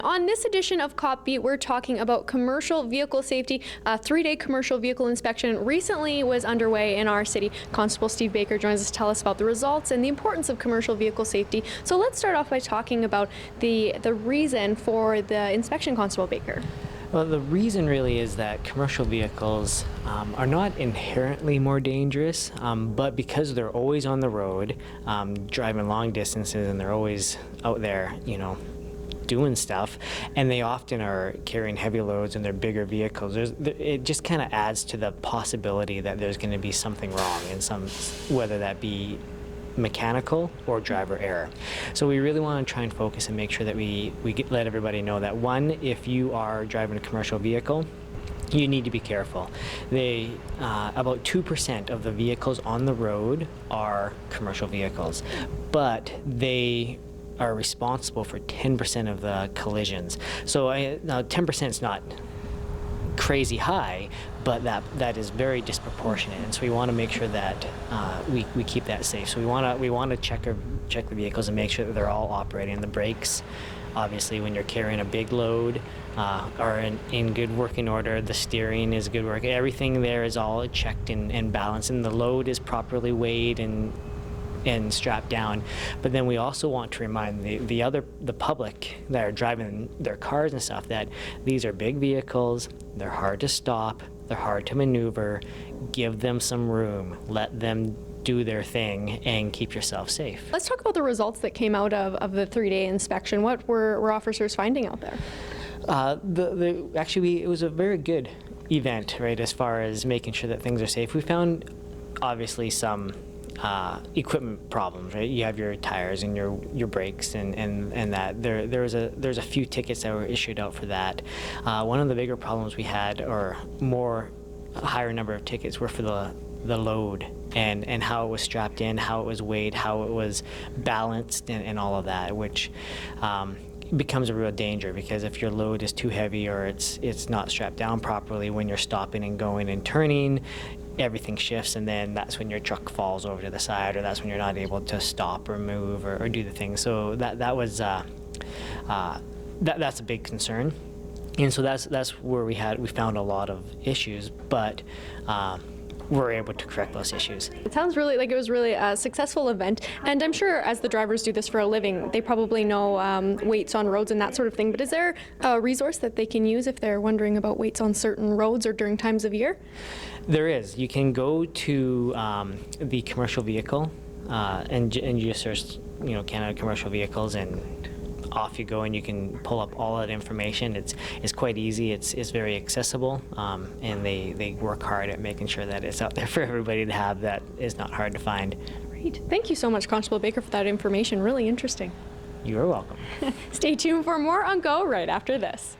On this edition of Cop Beat, we're talking about commercial vehicle safety. A 3-day commercial vehicle inspection recently was underway in our city. Constable Steve Baker joins us to tell us about the results and the importance of commercial vehicle safety. So let's start off by talking about the reason for the inspection, Constable Baker. Well, the reason really is that commercial vehicles are not inherently more dangerous, but because they're always on the road, driving long distances, and they're always out there, doing stuff, and they often are carrying heavy loads and they're bigger vehicles. It just kind of adds to the possibility that there's going to be something wrong in whether that be mechanical or driver error. So we really want to try and focus and make sure that we let everybody know that, one, if you are driving a commercial vehicle, you need to be careful. About 2% of the vehicles on the road are commercial vehicles, but they are responsible for 10% of the collisions. So now 10% is not crazy high, but that is very disproportionate, and so we want to make sure that we keep that safe. So we want to check the vehicles and make sure that they're all operating. The brakes, obviously, when you're carrying a big load, are in good working order. The steering is good work. Everything there is all checked and balanced, and the load is properly weighed and strapped down. But then we also want to remind the public that are driving their cars and stuff that these are big vehicles, they're hard to stop, they're hard to maneuver. Give them some room, let them do their thing, and keep yourself safe. Let's talk about the results that came out of the 3-day inspection. What were officers finding out there? Actually, it was a very good event, right, as far as making sure that things are safe. We found obviously some equipment problems, right? You have your tires and your brakes and that. There's a few tickets that were issued out for that. One of the bigger problems we had, or a higher number of tickets, were for the load and how it was strapped in, how it was weighed, how it was balanced, and all of that, which becomes a real danger, because if your load is too heavy or it's not strapped down properly, when you're stopping and going and turning, everything shifts, and then that's when your truck falls over to the side, or that's when you're not able to stop or move or do the thing. So that was that's a big concern, and so that's where we found a lot of issues, but we're able to correct those issues. It sounds really like it was really a successful event, and I'm sure as the drivers do this for a living, they probably know weights on roads and that sort of thing, but is there a resource that they can use if they're wondering about weights on certain roads or during times of year? There is. You can go to the commercial vehicle and you just search, Canada commercial vehicles, and off you go, and you can pull up all that information. It's quite easy. It's very accessible, and they work hard at making sure that it's out there for everybody to have. That is not hard to find. Great. Thank you so much, Constable Baker, for that information. Really interesting. You're welcome. Stay tuned for more on Go right after this.